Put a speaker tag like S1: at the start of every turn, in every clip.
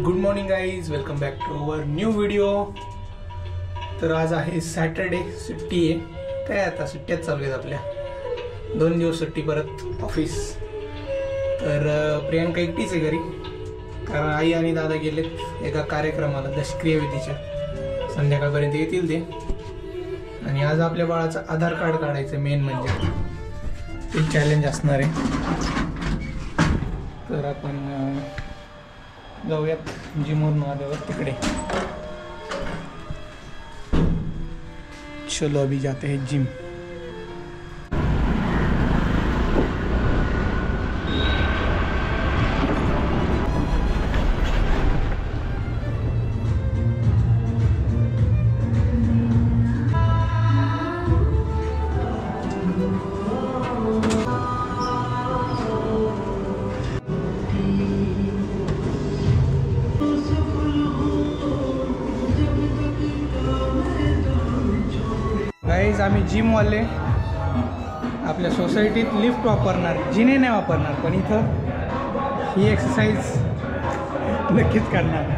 S1: Good morning guys, welcome back to our new video. तर आज आहे सॅटरडे, सुट्टी आहे. काय आता सुट्ट्याच चालू आहेत आपल्या. 2 दिवस सुट्टी, परत ऑफिस. तर प्रियांका एकटीच आहे घरी, कारण आई आणि दादा गेलेत एका कार्यक्रमाला, दशक्रियाविधीच्या. संध्याकाळपर्यंत येतील ते. आणि आज आपल्या बाळाचं आधार कार्ड काढायचं, मेन म्हणजे ते चॅलेंज असणार आहे. तर आपण जाऊयात जिमवरून आल्यावर तिकडे. चलो अभी जाते हैं जिम. गाईज, आम्ही जिमवाले आपल्या सोसायटीत लिफ्ट वापरणार, जिने नाही वापरणार, पण इथं ही एक्सरसाइज नक्कीच करणार.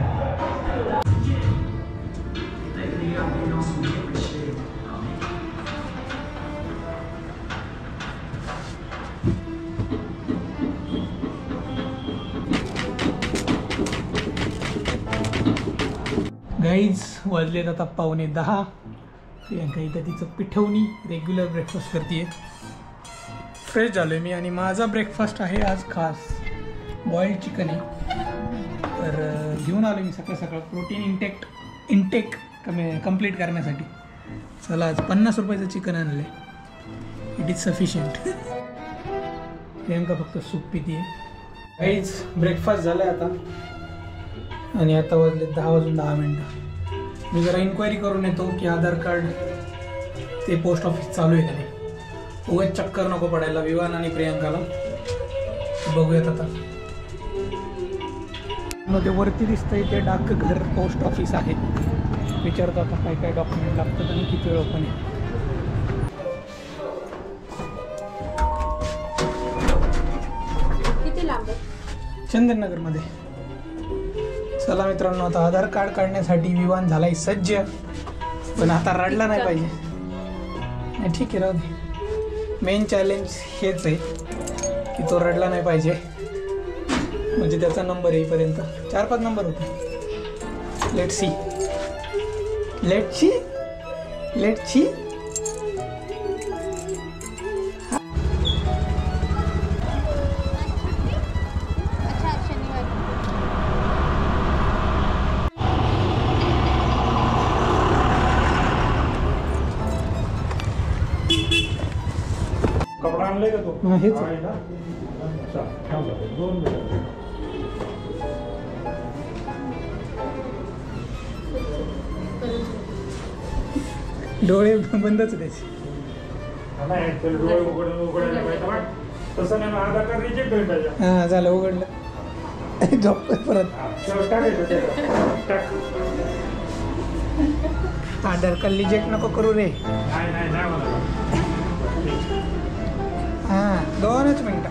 S1: गाईज, वाजलेत आता 9:45. प्रियांका इथं तिचं पिठवणी रेग्युलर ब्रेकफास्ट करते. फ्रेश झालो आहे मी, आणि माझा ब्रेकफास्ट आहे आज खास बॉइल्ड चिकन आहे. तर घेऊन आलो मी सकाळ सकाळ प्रोटीन इंटेक कंप्लीट करण्यासाठी. चला, आज 50 रुपयाचं चिकन आणलं आहे. It is sufficient. प्रियांका फक्त सूप पिते आहे. काहीच ब्रेकफास्ट झाला आहे आता, आणि आता वाजले 10:10. मी जरा इन्क्वायरी करून येतो की आधार कार्ड ते पोस्ट ऑफिस चालू आहे का नाही. उगाच चक्कर नको पडायला विवान आणि प्रियांकाला. बघूयात आता. मध्ये वरती दिसतंय ते डाकघर पोस्ट ऑफिस आहे. विचारतो आता काय काय डॉक्युमेंट लागतात आणि किती वेळ ओपन आहे.
S2: किती लांब?
S1: चंदननगरमध्ये. चला मित्रांनो, आता आधार कार्ड काढण्यासाठी विवान झालाय सज्ज. पण आता रडला नाही पाहिजे. नाही, ठीक आहे, राहू दे. मेन चॅलेंज हेच आहे की तो रडला नाही पाहिजे. म्हणजे त्याचा नंबर येईपर्यंत 4-5 नंबर होते. Let's see.
S3: कपडा आणले का तू?
S1: हेच डोळे बंदच त्याचे.
S3: डोळे उघडायला पाहिजे. तसं नाही, आधार कार्ड रिजेक्ट होईल पाहिजे.
S1: हां, झालं, उघडलं. झोप परत. आधार कार्ड रिजेक्ट नको करू रे. हां, 2च मिनिटं.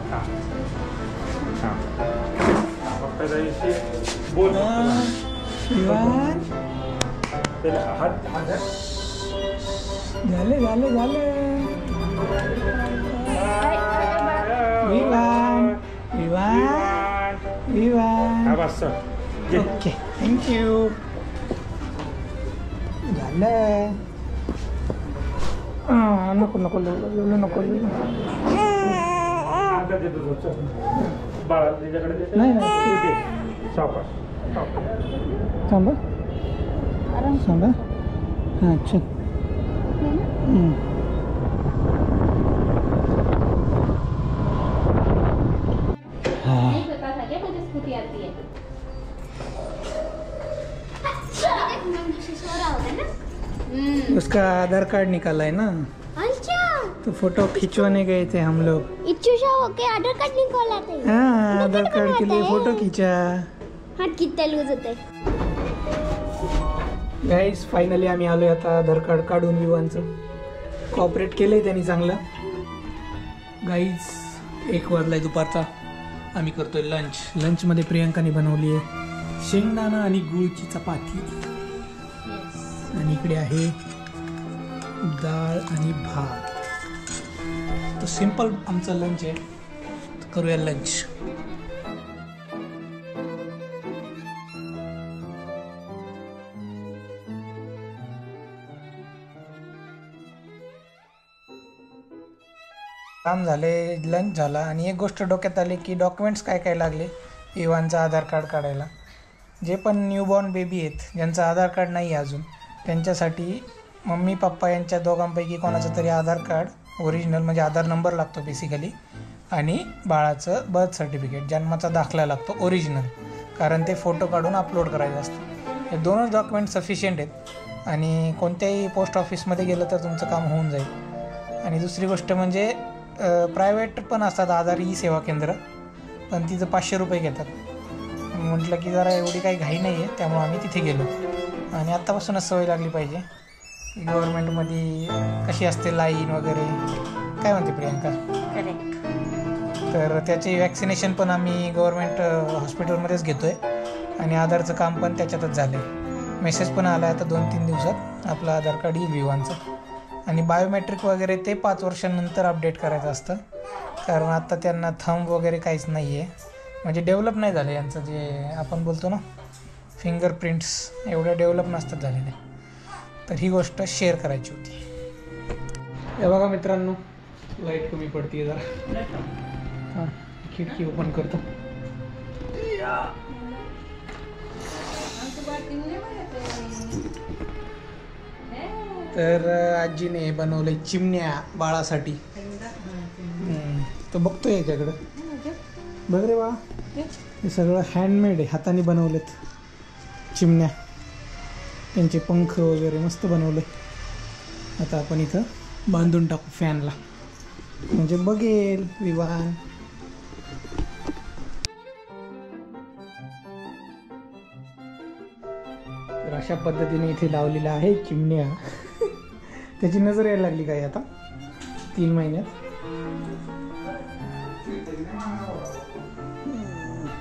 S1: विवान झाले. Vivaan okay, thank you. झालं. नको नाही. थांबा. हां, अच्छा. उसका आधार कार्ड निकाला है ना.
S2: अच्छा,
S1: तो फोटो खिंचवाने गए थे हम लोग.
S2: इच्छुशा होके आधार कार्ड निकाला थे.
S1: हाँ, आधार कार्ड के लिए फोटो खींचा.
S2: हाथ कितना लूज होता है.
S1: गाईज फायनली आम्ही आलोय आता आधार कार्ड काढून विवांचं कॉपरेट केलंय त्यांनी चांगलं. गाईज 1 वाजलाय दुपारचा. आम्ही करतोय लंचमध्ये प्रियांकाने बनवली आहे शेंगदाणा आणि गुळची चपाती आणि इकडे आहे डाळ आणि भात. तर सिंपल आमचं लंच आहे. तर करूया लंच. काम झाले, लंच झाला आणि एक गोष्ट डोक्यात आली की डॉक्युमेंट्स काय काय लागले इवानचं आधार कार्ड काढायला. जे पण न्यूबॉर्न बेबी आहेत ज्यांचं आधार कार्ड नाही आहे अजून, त्यांच्यासाठी मम्मी पप्पा यांच्या दोघांपैकी कोणाचं तरी आधार कार्ड ओरिजिनल म्हणजे आधार नंबर लागतो बेसिकली, आणि बाळाचं बर्थ सर्टिफिकेट जन्माचा दाखला लागतो ओरिजिनल, कारण ते फोटो काढून अपलोड करायचं असतं. हे दोनच डॉक्युमेंट सफिशियंट आहेत आणि कोणत्याही पोस्ट ऑफिसमध्ये गेलं तर तुमचं काम होऊन जाईल. आणि दुसरी गोष्ट म्हणजे प्रायव्हेट पण असतात आधार ई सेवा केंद्र, पण तिथं 500 रुपये घेतात. म्हटलं की जरा एवढी काही घाई नाही आहे, त्यामुळे आम्ही तिथे गेलो. आणि आत्तापासूनच सवय लागली पाहिजे. गव्हर्नमेंटमध्ये कशी असते लाईन वगैरे, काय म्हणते प्रियांका?
S2: करेक्ट.
S1: तर त्याचे वॅक्सिनेशन पण आम्ही गव्हर्नमेंट हॉस्पिटलमध्येच घेतो आहे आणि आधारचं काम पण त्याच्यातच झालं आहे. मेसेज पण आला आहे आता 2-3 दिवसात आपलं आधार कार्ड येईल विवांचं. आणि बायोमेट्रिक वगैरे ते 5 वर्षांनंतर अपडेट करायचं असतं, कारण आत्ता त्यांना थंब वगैरे काहीच नाही आहे, म्हणजे डेव्हलप नाही झालं यांचं. जे आपण बोलतो ना फिंगरप्रिंट्स एवढे डेव्हलप नसतात झालेले. तर ही गोष्ट शेअर करायची होती. हे बघा मित्रांनो, लाईट कमी पडते जरा. हां, खिडकी ओपन करतो. तर आजीने बनवले चिमण्या बाळासाठी. तो बघतोय याच्याकडं. बघ रे बा, हे सगळं हँडमेड आहे, हाताने बनवलेत चिमण्या. त्यांचे पंख वगैरे मस्त बनवले. आता आपण इथं बांधून टाकू फॅनला, म्हणजे बघेल विवान. तर अशा पद्धतीने इथे लावलेल्या आहे चिमण्या. त्याची नजर यायला लागली काय आता 3 महिन्यात.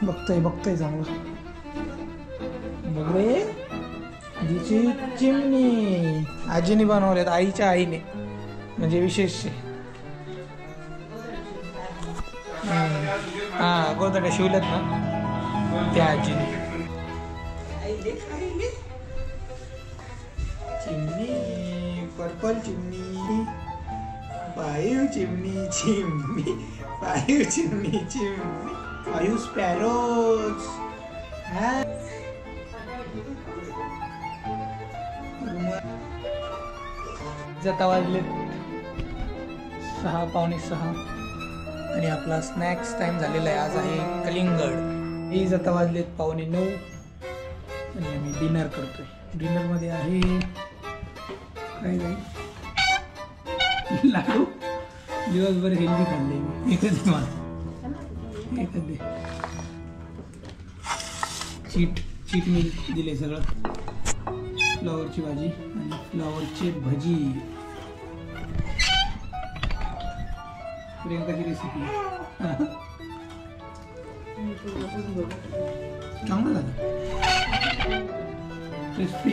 S1: बघतोय चांगलं. बघ रे, आजीची चिमणी आजीने बनवल्यात, आईच्या आईने, म्हणजे विशेष. हा, गोदड्या शिवल्यात ना त्या आजीने. चिमणी, पर्पल चिमणी, पायू चिमणी, चिमणी पायू चिमणी, चिमणी पायू स्पॅरोज. आता वाजले 6, पावणे 6 आणि आपला स्नॅक्स टाइम झालेला आहे. आज आहे कलिंगड. ही आता वाजलेत 8:45 आणि आम्ही डिनर करतोय. डिनरमध्ये आहे काय नाही, लाडू. दिवसभर हेल्दी खाल्ले मी. एकच चीट मी दिले सगळं. फ्लावरची भाजी आणि फ्लावरची भजी. प्रियंकाची रेसिपी चांगलं झालं, क्रिस्पी.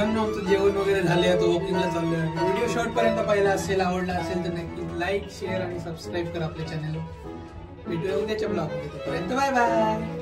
S1: आमचं जेवण वगैरे झाले, आता वॉकिंगला चाललोय. व्हिडिओ शॉर्टपर्यंत पाहिला असेल, आवडला असेल तर नक्की लाईक, शेअर आणि सबस्क्राईब करा आपल्या चॅनलवर. भेटूया उद्याच्या ब्लॉगमध्ये. तोपर्यंत बाय बाय.